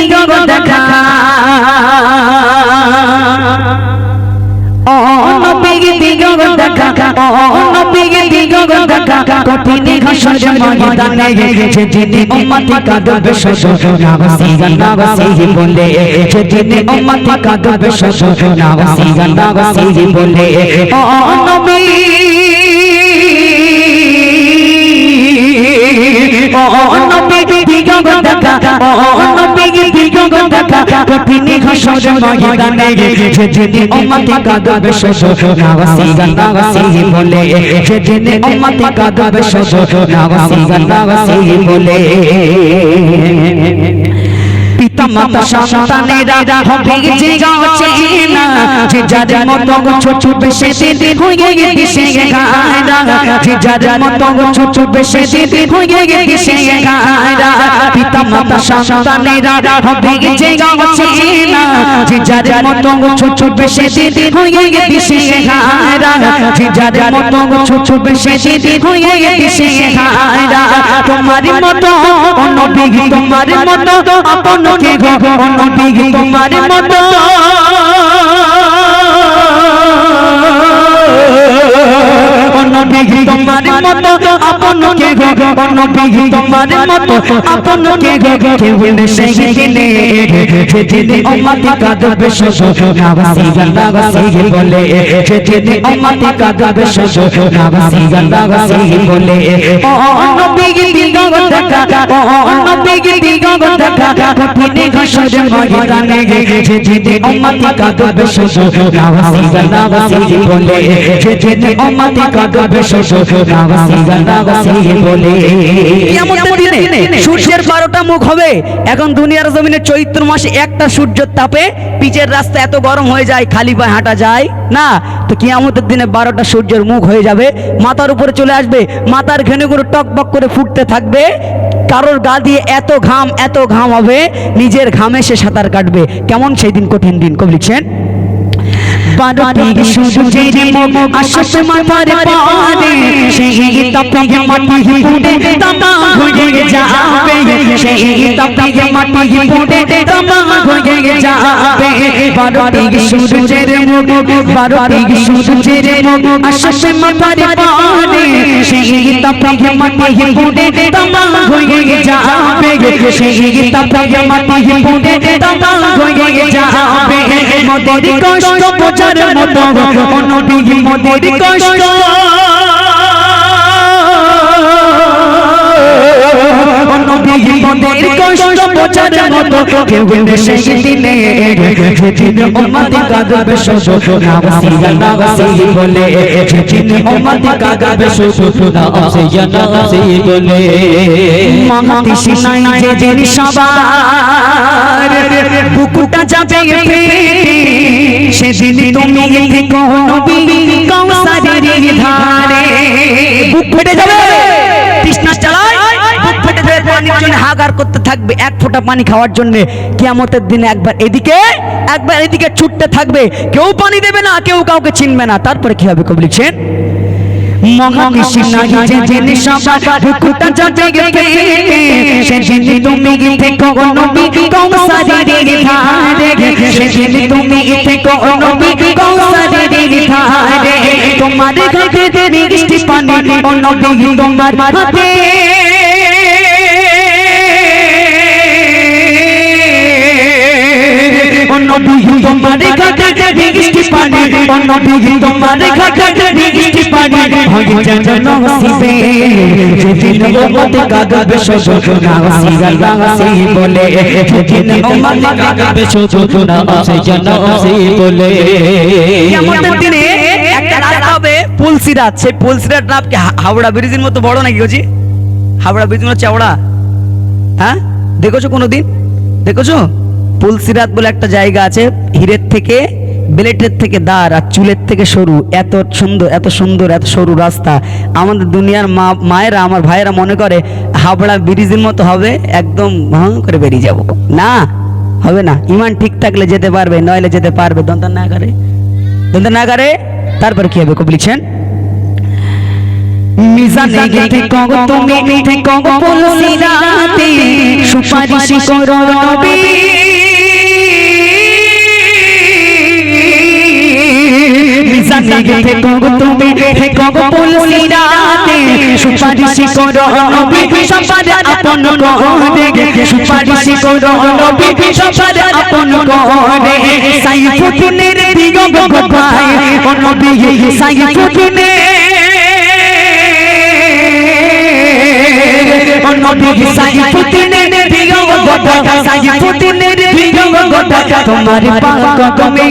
দিগো দেখা ও নবী দিগো দেখা ও নবী দিগো দেখা কঠিন হাসর ময়দানে যেদিন উম্মত কাঁদবে শোষ নাওসি নাওসি বলে যেদিন উম্মত কাঁদবে শোষ নাওসি নাওসি বলে ও নবী ও নবী দিগো দেখা ও নবী দিগো দেখা কঠিন হাসর ময়দানে যেদিন উম্মত কাঁদবে শোষ নাওসি নাওসি বলে যেদিন উম্মত কাঁদবে শোষ নাওসি নাওসি বলে পিতা মাতা সন্তানেরা হবে যে চেনা যে যার মতো ছোট বেশে দিন হয়ে গেছে গায়রা যে যার মতো ছোট বেশে দিন হয়ে গেছে গায়রা পিতা মাতা সন্তানেরা হবে যে চেনা যে যার মতো ছোট বেশে দিন হয়ে গেছে গায়রা যে যার মতো ছোট বেশে দিন হয়ে গেছে গায়রা তোমার মতো নবী তোমার মতো আপন কে গো নবী তোমার মতো নবী তোমার মতো আপন কে গো নবী তোমার মতো আপন কে গো কেউ সেই গেলে যেদিন উম্মত কাঁদবে শোষ নাওসি নাওসি বলে যেদিন উম্মত কাঁদবে শোষ নাওসি নাওসি বলে ও নবী দিগো দেখা ও নবী দিগো দেখা কঠিন হাসর ময়দানে যেদিন উম্মত কাঁদবে শোষ নাওসি নাওসি বলে যেদিন উম্মত কাঁদবে শোষ নাওসি নাওসি বলে কিয়ামতের দিনে সূর্যের 12টা মুখ হবে। এখন দুনিয়ার জমিনে চৈত্র মাসে একটা সূর্যের তাপে পিচের রাস্তা এত গরম হয়ে যায় খালি পায়ে হাঁটা যায় না, তো কিয়ামতের দিনে 12টা সূর্যের মুখ হয়ে যাবে, মাথার উপরে চলে আসবে, মাথার ঘেনুগুলো টকবক করে ফুটতে থাকবে, কারোর গা দিয়ে এত ঘাম হবে নিজের ঘামে সে সাঁতার কাটবে। কেমন সেই দিন, কঠিন দিন। কবি লিখছেন 12টি সূর্যের মুখ আসবে মাথার পারে সেই তাপে মাটি ফুটে তামা হয়ে যাবে সেই তাপে মাটি ফুটে তামা হয়ে যাবে 12টি সূর্যের মুখ 12টি সূর্যের মুখ আসবে মাথার পারে সেই তাপে মাটি ফুটে তামা হয়ে যাবে সেই তাপে মাটি ফুটে তামা হয়ে যাবে মোদের কষ্ট বোঝার মতো নবী মোদের কষ্ট নবী মোদের কষ্ট বোঝার মতো কেউ সেই দিনে যেদিন উম্মত কাঁদবে শোষ নাওসি নাওসি বলে যেদিন উম্মত কাঁদবে শোষ নাওসি নাওসি বলে মামাতি সিনাই যেদিন সবার বুকুটা যাবে ফেটে সেদিন তুমি থেকো নবী কাউসারের ধারে বুক ফেটে যাবে, তৃষ্ণা চালায় বুক ফেটে যাবে, পানির জন্য হাহাকার করতে থাকবে এক ফোঁটা পানি খাওয়ার জন্য। কিয়ামতের দিনে একবার এদিকে ছুটতে থাকবে, কেউ পানি দেবে না, কেউ কাউকে চিনবে না। তারপরে কি হবে কবি লিখছেন মহানিশি নাই যেদিন সবার বুকুটা যাবে ফেটে সেদিন তুমি থেকো নবী কাউসারের ধারে সেদিন তুমি থেকো নবী কাউসারের ধারে তোমার হাতে মিষ্টি পানি ও নবী তোমার হাতে নবী তোমার হাতে মিষ্টি পানি ও নবী তোমার হাতে মিষ্টি পানি হয়ে যেন নসিবে যেদিন উম্মত কাঁদবে শোষ নাওসি নাওসি বলে যেদিন উম্মত কাঁদবে শোষ নাওসি নাওসি বলে কিয়ামতের দিনে একটা রাস্তা হবে পুলসিরাত, সেই পুলসিরাত নাম কি হাওড়া ব্রিজের মতো বড় নাকি গজি? হাওড়া ব্রিজ মতো চওড়া? হ্যাঁ দেখেছো কোনোদিন? দেখেছো? পুলসিরাত বলে একটা জায়গা আছে, হীরের থেকে ব্লেডের থেকে দাঁড় আর চুলের থেকে সরু, এত সুন্দর এত সরু রাস্তা। আমাদের দুনিয়ার মায়েরা আমার ভাইয়েরা মনে করে হাবড়া ব্রিজের মতো হবে, একদম ভাঙ করে বেরিয়ে যাব। না, হবে না। ইমান ঠিক থাকলে যেতে পারবে, নইলে যেতে পারবে দন্ত না করে। তারপরে কি হবে কবি লিখছেন মিজানে গেতে কগ তুমি কগ বলছি রাতে সুপারিশ করো নবী মিজানে গেতে কগ তুমি কগ বলছি রাতে সুপারিশ করো নবী সবার আপন করে সুপারিশ করো নবী সবার আপন করে সাইফুদ্দিনের বিয়োগ ভাই ও নবী সাইফুদ্দিনের নবী সাইফুদ্দিনের বিয়োগ সাইফুদ্দিনের বিয়োগ তোমার পাক কমে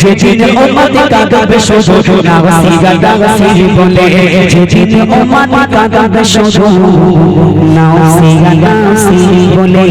যেদিন উম্মত কাঁদবে শুধু নাওসি গাদাসি বলে যেদিন উম্মত কাঁদবে শুধু নাওসি গাদাসি বলে